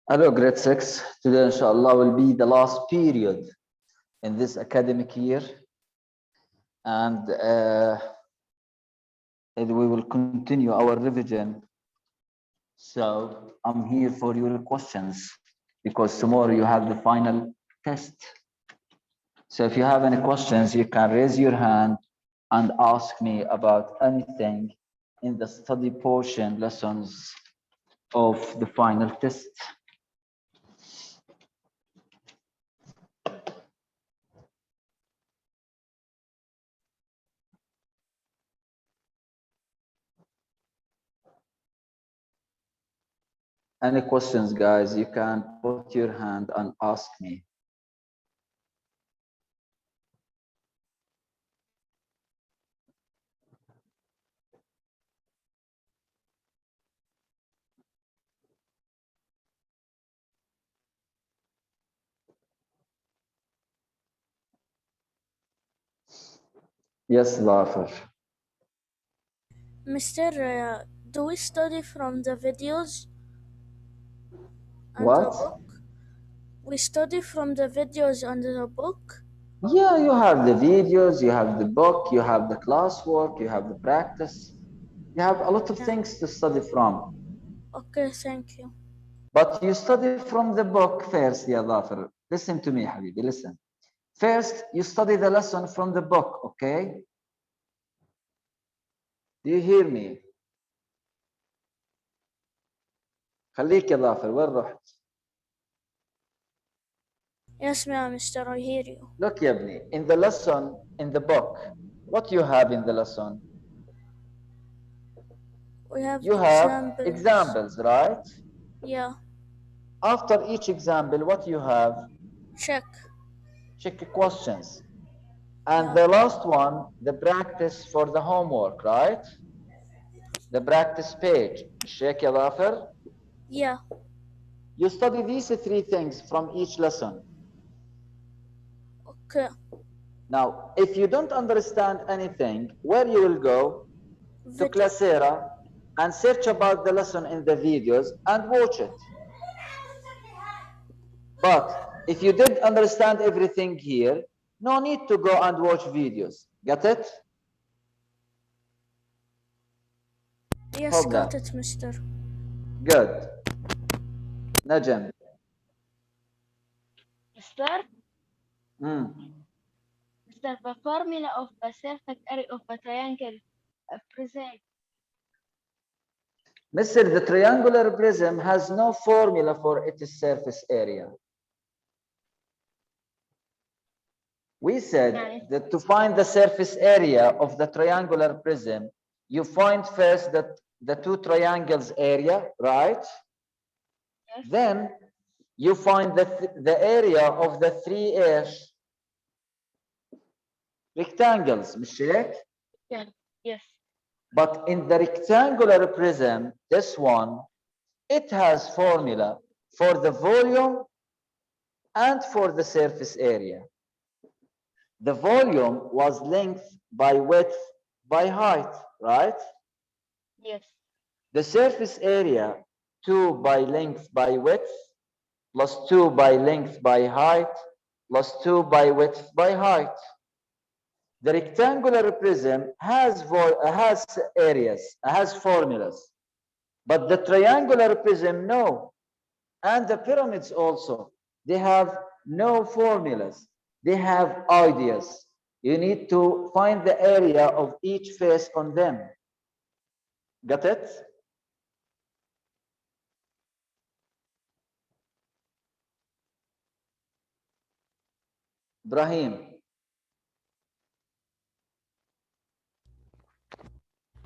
Hello, grade 6. Today, inshallah, will be the last period in this academic year. And we will continue our revision. So I'm here for your questions because tomorrow you have the final test. So if you have any questions, you can raise your hand and ask me about anything in the study portion lessons of the final test. Any questions, guys, you can put your hand and ask me. Yes, Lafar. Mr. Do we study from the videos and the What? book? We study from the videos and the book? Yeah, you have the videos, you have the book, you have the classwork, you have the practice. You have a lot of Yeah. things to study from. Okay, thank you. But you study from the book first, Ya Lafar. Listen to me, Habibi, listen. First, you study the lesson from the book, okay? Do you hear me? خليك يا ظافر، وين رحت؟ Yes, ma'am, Mister, I hear you. Look, يا ابني, in the lesson, in the book, what you have in the lesson? We have You have examples. examples, right? Yeah, After each example, what you have? check. Check questions. And Yeah. the last one, the practice for the homework, right? The practice page. Sheikh Ya Dhafir? Yeah, You study these three things from each lesson. okay. Now, if you don't understand anything, where you will go? To Video. Classera and search about the lesson in the videos and watch it. But if you did understand everything here, no need to go and watch videos. Get it? Yes, Hold got on. it, Mister. Good. Najam. Mister, Mm. Mister, the formula of the surface area of a triangle present. Mr. The triangular prism has no formula for its surface area. We said that to find the surface area of the triangular prism, you find first that the two triangles area, right? Yes. Then you find the area of the three rectangles, مش هيك؟ Yes. But in the rectangular prism, this one, it has formula for the volume and for the surface area. The volume was length by width by height, right? Yes. The surface area, 2 by length by width, plus 2 by length by height, plus 2 by width by height. The rectangular prism has areas, has formulas, but the triangular prism, no. And the pyramids also, they have no formulas. They have ideas. You need to find the area of each face on them. Got it? Ibrahim.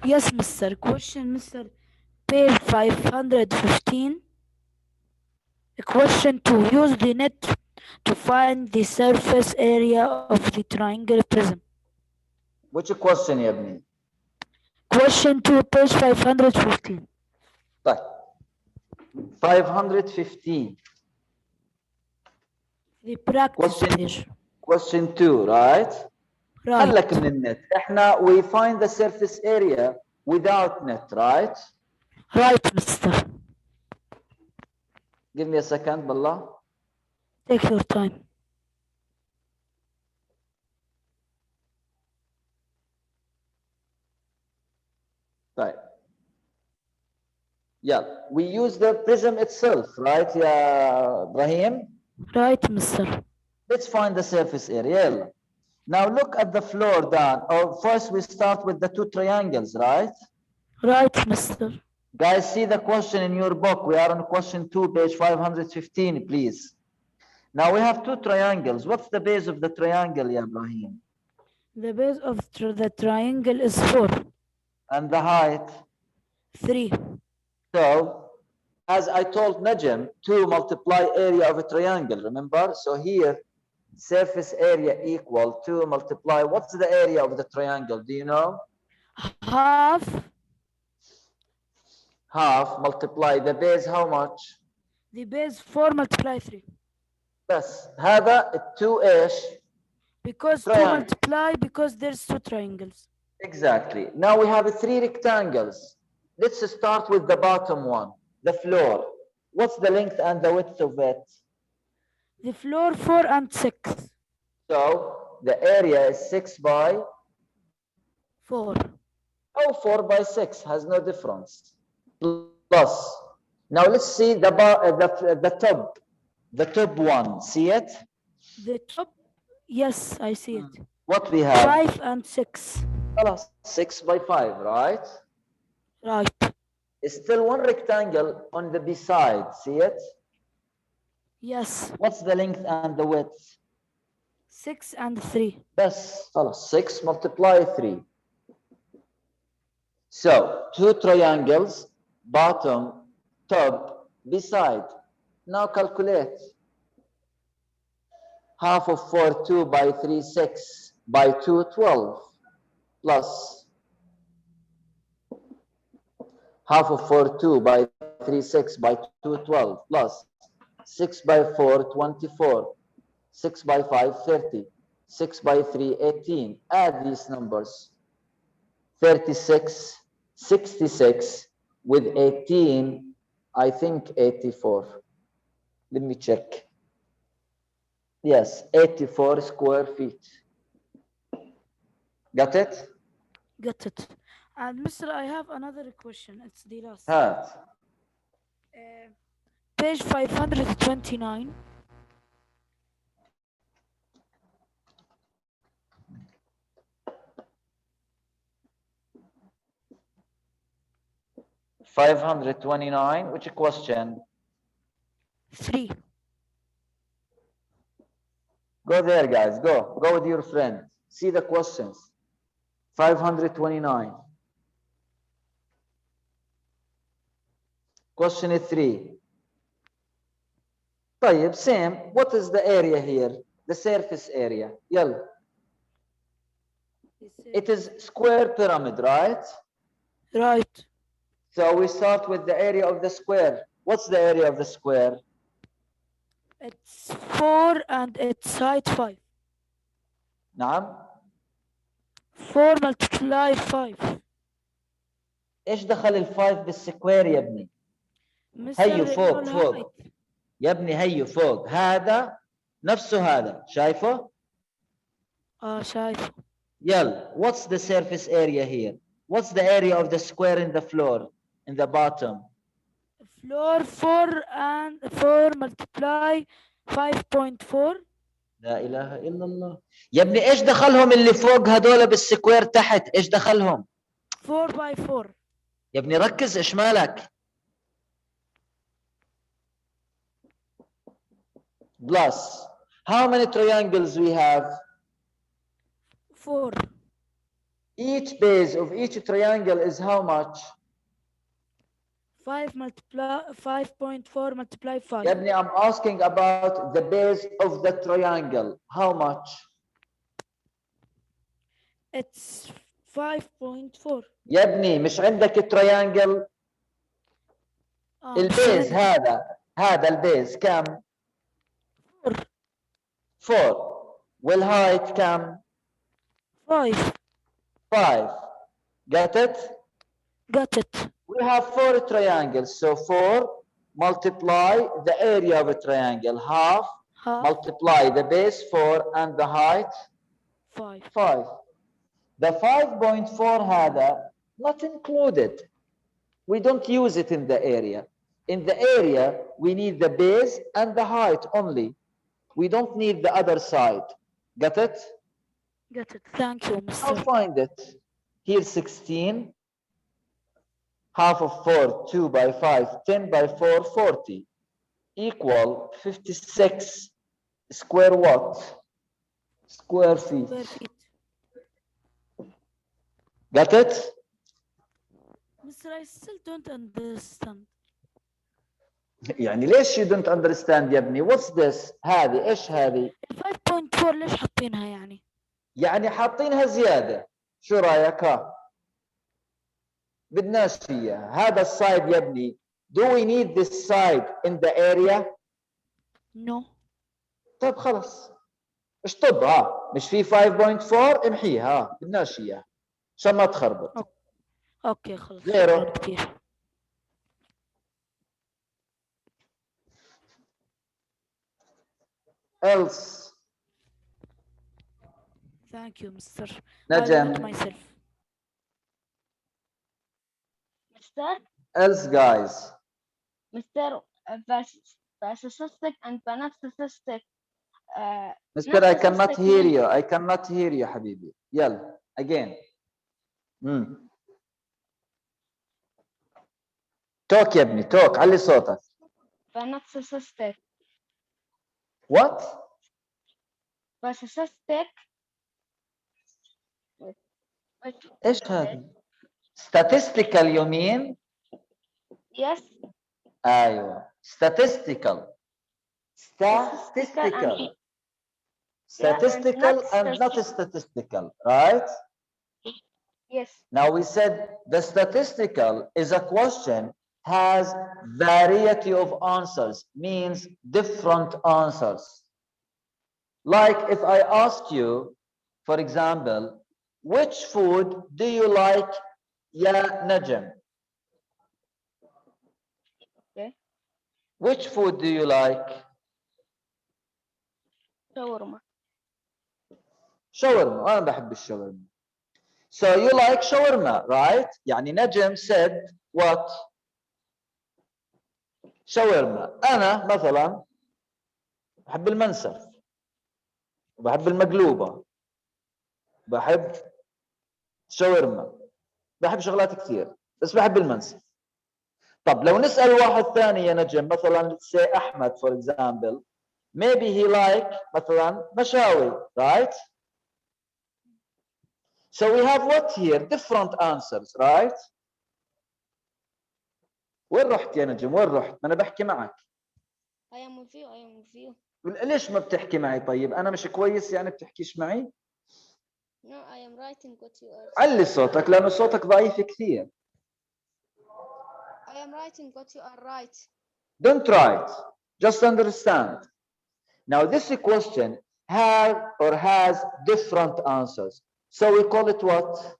Yes, Mr. Question, Mr. Page 515. Question 2. Use the net to find the surface area of the triangle prism. Which question يا ابني؟ Question 2, page 515. طيب. 515. The practice Question, page. question 2, right? Right. خلك من النت. احنا we find the surface area without net, right? Right, Mr. Give me a second, Billah. Take your time. Right. Yeah, we use the prism itself, right, yeah, Ibrahim? Right, Mr. Let's find the surface area. Now look at the floor down. Oh, first we start with the two triangles, right? Right, Mr. Guys, see the question in your book. We are on question 2, page 515, please. Now we have two triangles. What's the base of the triangle, ya Ibrahim? The base of the triangle is 4. And the height? 3. So, as I told Najm, 2 multiply area of a triangle, remember? So here, surface area equal 2 multiply, what's the area of the triangle? Do you know? Half Half multiply the base, how much? the base 4 multiply 3. بس هذا 2 ايش؟ Because 2 Triangle. multiply because there's 2 triangles. Exactly. Now we have 3 rectangles. Let's start with the bottom one, the floor. What's the length and the width of it? The floor 4 and 6. So the area is 6 by 4. 4 by 6 has no difference. Plus. Now let's see the top one. See it? The top, yes, I see it. What we have? 5 and 6. 6 by 5, right? Right. It's still one rectangle on the beside. See it? Yes. What's the length and the width? 6 and 3. Bas, 6 multiply 3. So, 2 triangles, bottom, top, beside. Now calculate. Half of 4, 2 by 3, 6 by 2, 12. Plus half of 4, 2 by 3, 6 by 2, 12. Plus 6 by 4, 24. 6 by 5, 30. 6 by 3, 18. Add these numbers. 36, 66 with 18, I think 84. Let me check. Yes, 84 square feet. Got it? Got it. And Mr. I have another question. It's the last. Hat. Page 529. $529. Which question? 3. Go there, guys. Go. Go with your friend. See the questions. 529. Question 3. طيب, Sam, what is the area here? The surface area. يلا. It is square pyramid, right? Right. So we start with the area of the square. What's the area of the square? It's 4 and its height 5. نعم. 4 multiply 5. ايش دخل الفايف بالسكوير يا ابني؟ هيو فوق فوق. يا ابني هيو فوق. هذا نفسه هذا. شايفه؟ شايفه. يلا. What's the surface area here? What's the area of the square in the floor? In the bottom? Floor 4 and 4 multiply 5.4. لا إله إلا الله. يا ابني إيش دخلهم اللي فوق هذول بالسكوير تحت؟ إيش دخلهم؟ 4 by 4. يا ابني ركز إيش مالك؟ Plus, how many triangles we have? 4. Each base of each triangle is how much? 5 multiply 5.4 multiply 5. يا ابني I'm asking about the base of the triangle. How much? It's 5.4. يا ابني مش عندك triangle؟ البيز هذا البيز كم؟ 4. 4. والهايت كم؟ 5. 5. Get it? Got it. We have 4 triangles. So 4 multiply the area of a triangle. Half half multiply the base 4 and the height 5. 5. The 5.4 هذا not included. We don't use it in the area. In the area, we need the base and the height only. We don't need the other side. Got it? Get it. Thank you, I'll Mr. find it. Here 16. Half of 4, 2 by 5, 10 by 4, 40. Equal 56 square what? Square feet. Square feet. Got it? Mr. I still don't understand. يعني ليش you don't understand يا ابني؟ What's this؟ هذه ايش هذه؟ 5.4 ليش حاطينها يعني؟ يعني حاطينها زيادة. شو رأيك ها؟ بدناش اياها. هذا السايد يا ابني. Do we need this side in the area؟ No. طيب خلص. اشطب ها. مش في 5.4 امحيها ها. بدناش اياها. عشان ما تخربط. اوكي خلص. غيره. شكرا كثير. else. Thank you, Mr. I نجم. mute myself. Mr. else guys. Mr. Narcissistic and narcissistic. Mr. I cannot hear you. I cannot hear you حبيبي. يلا again. توك يا ابني توك علي صوتك. narcissistic. What? narcissistic. ايش هذا؟ statistical you mean؟ Yes. ايوه statistical. Statistical. Statistical and not statistical, right? Yes. Now we said the statistical is a question has variety of answers, means different answers. Like if I ask you, for example, which food do you like, ya Najm? Okay. Which food do you like? Shawarma. Shawarma. أنا بحب الشاورما. So you like shawarma, right? يعني Najm said what? شاورما. أنا مثلا بحب المنسف وبحب المقلوبة بحب شاورما بحب شغلات كثير بس بحب المنسف. طب لو نسأل واحد ثاني يا نجم مثلا say أحمد for example maybe he like مثلا مشاوي right? So we have what here? Different answers right? وين رحت يا نجم؟ وين رحت؟ أنا بحكي معك. I am with you. I am with you. ليش ما بتحكي معي طيب؟ أنا مش كويس يعني بتحكيش معي؟ No, I am writing what you are. علي صوتك لأنه صوتك ضعيف كثير. I am writing what you are right. Don't write. Just understand. Now this question has different answers. So we call it what?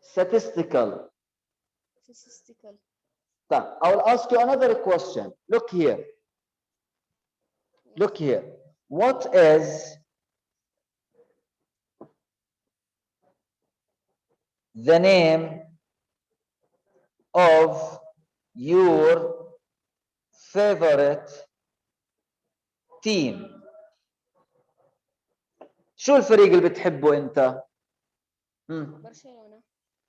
Statistical. Statistical. I will ask you another question. Look here. Look here. What is the name of your favorite team? شو الفريق اللي بتحبه انت؟ برشلونة.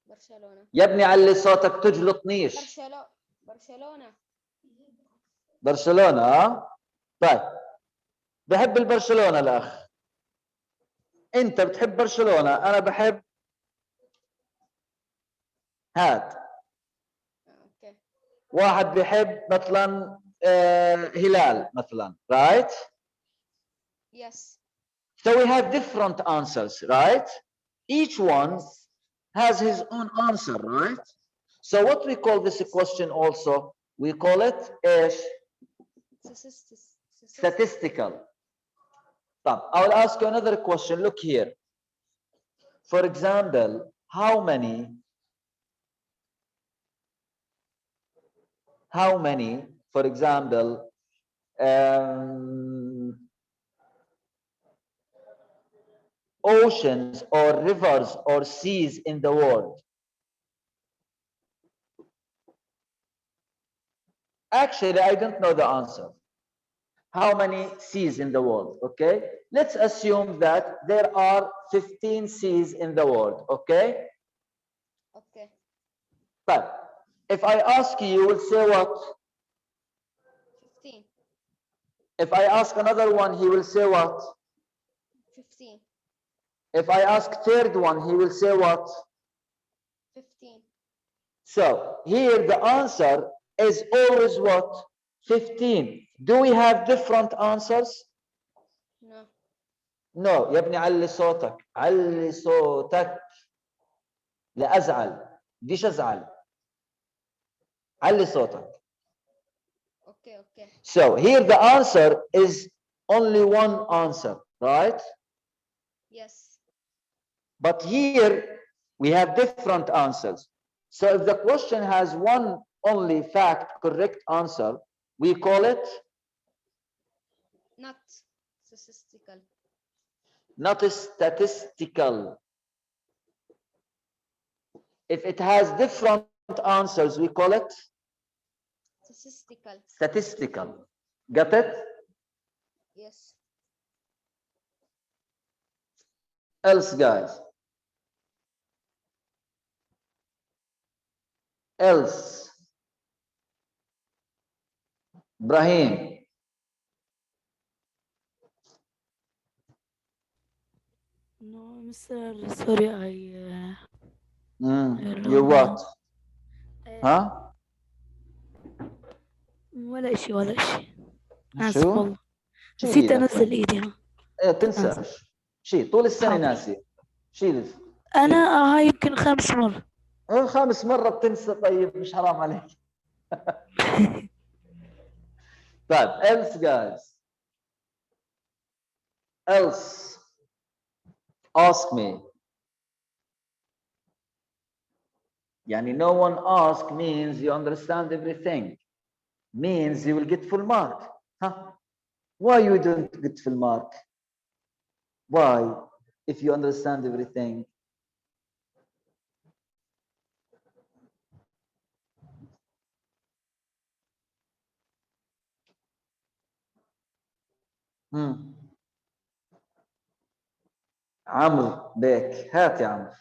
برشلونة. يا ابني علي صوتك تجلطنيش. برشلونة. برشلونة ها؟ طيب بحب البرشلونة الأخ. أنت بتحب برشلونة أنا بحب هاد. Okay. واحد بحب مثلا هلال مثلا right? Yes. So we have different answers right? Each one has his own answer right? So what we call this question also? We call it إيش؟ Statistical. طب I will ask you another question. Look here. For example, how many how many, for example, oceans or rivers or seas in the world? Actually, I don't know the answer. How many seas in the world? Okay, let's assume that there are 15 seas in the world. Okay, Okay. but if I ask you, you will say what? 15. If I ask another one, he will say what? 15. If I ask third one, he will say what? 15. So here the answer is always what? 15. Do we have different answers? No. No. يا ابني علي صوتك، علي صوتك. لا أزعل، بديش أزعل. علي صوتك. Okay, okay. So here the answer is only one answer, right? Yes. But here we have different answers. So if the question has one only fact correct answer, we call it Not statistical. not statistical. If it has different answers, we call it Statistical. statistical. Got it? Yes. Else, guys. Else. Brahim. No, Mr. Sorry, I You what? آه، Huh? ولا إشي ولا إشي. آسف شو؟ والله. شيلي نسيت لك أنزل وين؟ إيدي ها. ايه آسف. تنساش. شيء طول السنة حاضر. ناسي. شيل. أنا هاي يمكن 5 مرة. خامس مرة بتنسى، طيب مش حرام عليك. طيب else guys. Else. Ask me. يعني no one ask means you understand everything. Means you will get full mark. Huh? Why you don't get full mark? Why? If you understand everything. عمرو بيك، هات يا عمرو.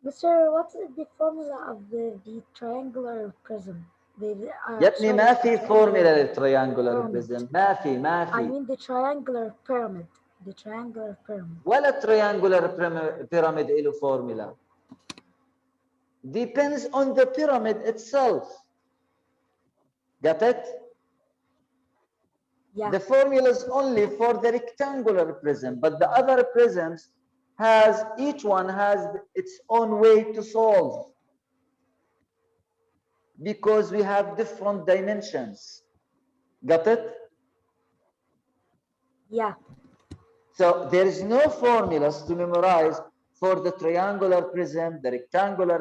Mister, what is the formula of the triangular prism? يا ابني ما في فورمولا للتريانجولار pyramid. بريزم، ما في ما I في mean the triangular pyramid. The triangular pyramid. ولا تريانجولار بيراميد له فورمولا. Depends on the pyramid itself. Got it? Yeah. The formula is only for the rectangular prism, but the other prisms has, each one has its own way to solve, because we have different dimensions. Got it? Yeah. So there is no formulas to memorize for the triangular prism, the rectangular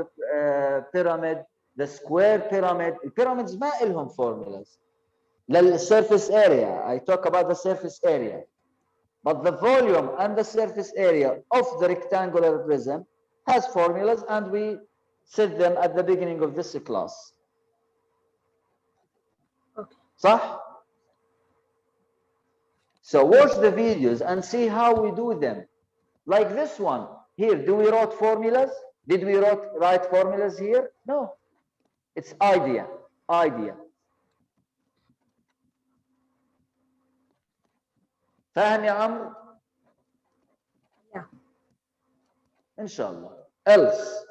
pyramid, the square pyramid. Pyramids ما إلهم formulas. Surface area, I talk about the surface area. But the volume and the surface area of the rectangular prism has formulas, and we said them at the beginning of this class. Okay. صح? So watch the videos and see how we do them. Like this one. Here, do we write formulas? Did we write formulas here? No. It's idea. Idea. فاهم يا عمرو؟ Yeah. إن شاء الله. Else.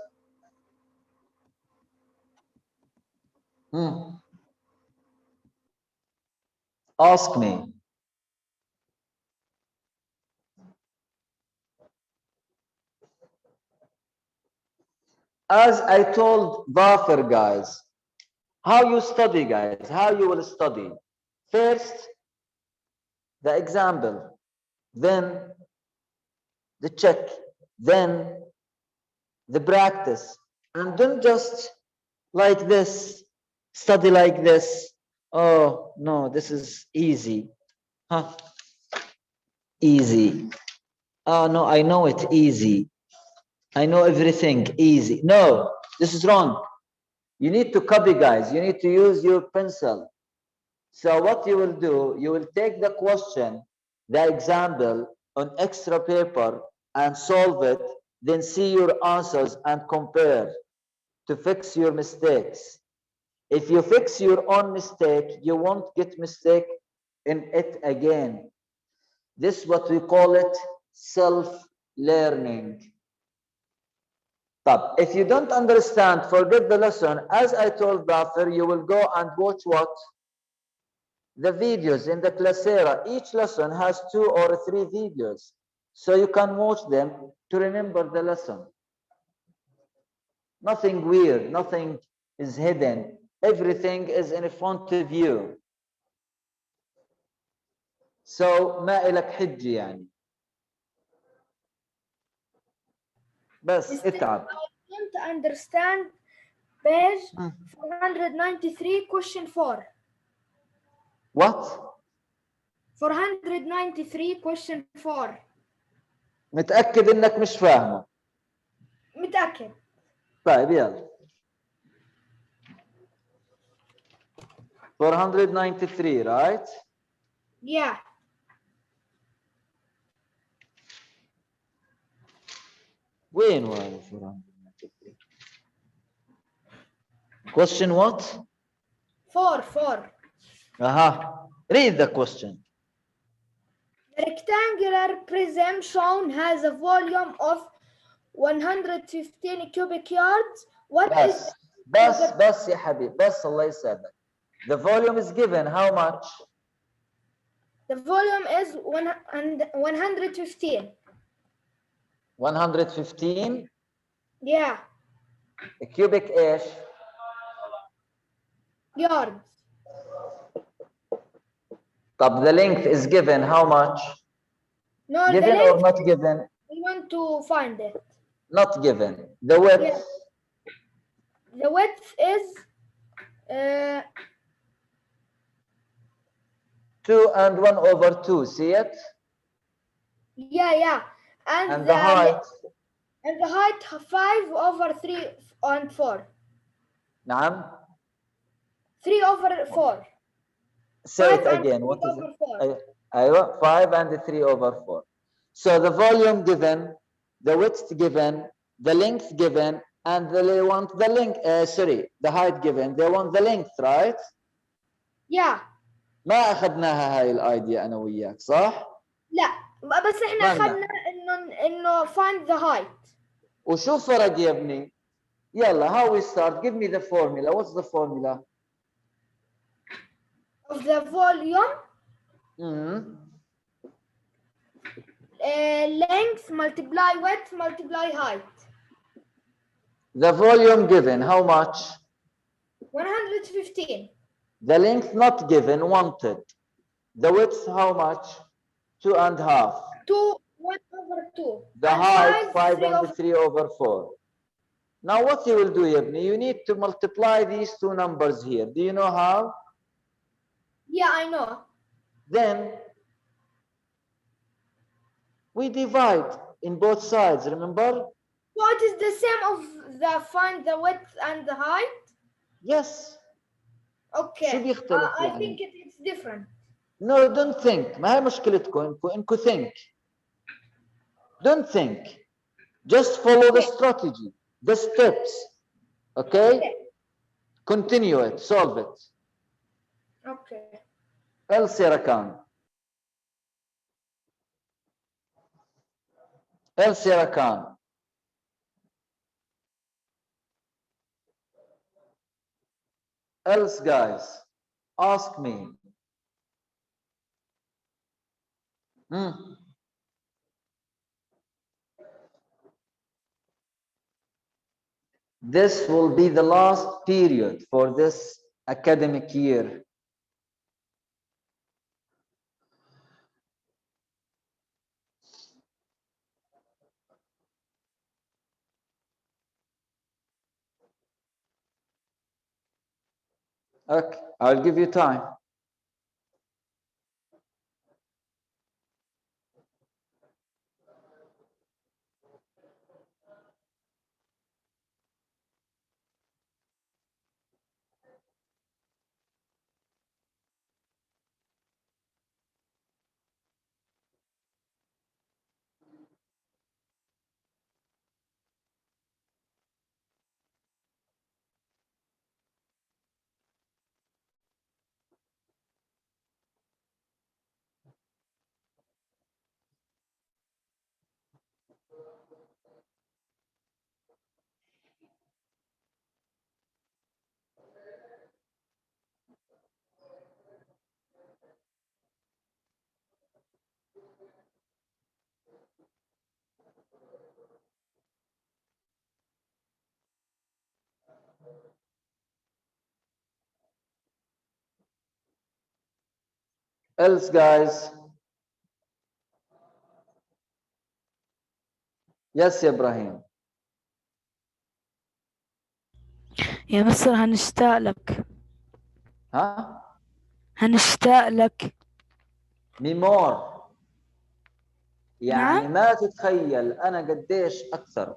Ask me. As I told Dhafir, guys, how you study, guys, how you will study. First, the example, then the check, then the practice. And don't just like this, study like this. Oh, no, this is easy. Huh? Easy. Oh, no, I know it easy. I know everything easy. No, this is wrong. You need to copy, guys. You need to use your pencil. So what you will do, you will take the question, the example on extra paper and solve it, then see your answers and compare to fix your mistakes. If you fix your own mistake, you won't get mistake in it again. This is what we call it self-learning. If you don't understand, forget the lesson. As I told Dafir, you will go and watch what? The videos in the Classera. Each lesson has 2 or 3 videos. So you can watch them to remember the lesson. Nothing weird, nothing is hidden. Everything is in front of you. So ما إلك حج يعني. بس اتعب. I don't understand page 493 question 4. What? 493 question 4. متأكد إنك مش فاهمه. متأكد. طيب يلا. 493, right? Yeah. وين 493? Question what? 4. Read the question. The rectangular prism shown has a volume of 115 cubic yards. What is بس يا حبيب بس الله يسعدك. The volume is given how much? the volume is 115. 115 Yeah. cubic ايش؟ Yards. طب the length is given how much? No, Given the or length, not given? we want to find it. Not given. The width? Yeah. The width is 2 and 1 over 2. See it? yeah. And the height? And the height 5 over 3 and 4. نعم. 3 over 4. Say it again. What is it? أيوة. 5 and 3 over 4. So the volume given, the width given, the length given, and they want the length. The height given. They want the length, right? Yeah. ما أخذناها هاي الأيديا أنا وياك صح؟ لا بس احنا أخذنا إنه find the height. وشو فرق يا ابني؟ يلا how we start. Give me the formula. What's the formula? Of the volume. Length multiply width multiply height. The volume given how much? 115. The length not given, wanted. The width how much? 2.5. 2 1 over 2. The and height 5 3 and over 3 over 4. Now what you will do, Yabni? You need to multiply these two numbers here. Do you know how? Yeah, I know. Then we divide in both sides, remember? So it is the same of the find the width and the height? Yes. Okay. شو بيختلف I يعني؟ think it's different. No, don't think. ما هي مشكلتكم انكم think. Don't think. Just follow the strategy, the steps. Okay? Continue it, solve it. Okay. El Serakan. El Serakan. Else, guys, ask me. This will be the last period for this academic year. Okay, I'll give you time. Else, guys. Yes, Ibrahim. يا مستر هنشتاق لك. ها؟ هنشتاق لك. ميمور. يعني نعم. ما تتخيل أنا قديش أكثر.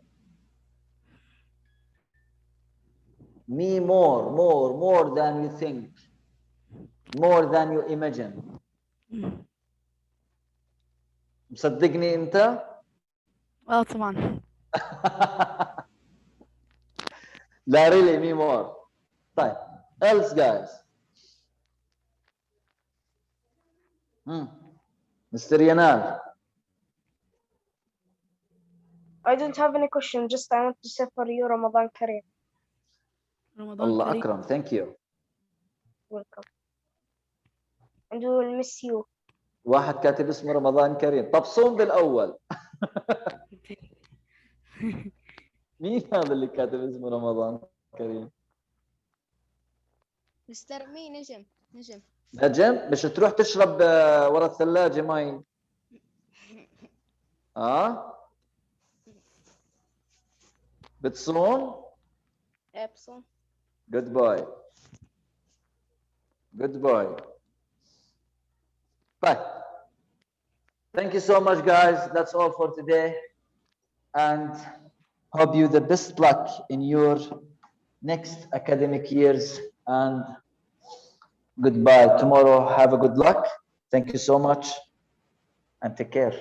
Me more than you think. More than you imagine. مصدقني أنت؟ طبعا. لا really me more. طيب. Else, guys. Mr. Yanal. I don't have any question, just I want to say for you Ramadan Kareem. رمضان الله كريم. أكرم. Thank you. Welcome. And we will miss you. واحد كاتب اسمه رمضان كريم. طب صوم بالأول. مين هذا اللي كاتب اسمه رمضان كريم؟ مستر مي نجم. نجم مش تروح تشرب ورا الثلاجة مي. بتصوم؟ ابصم. Good boy. Good boy. Bye. Thank you so much, guys. That's all for today. And hope you the best luck in your next academic years. And goodbye. Tomorrow, have a good luck. Thank you so much. And take care.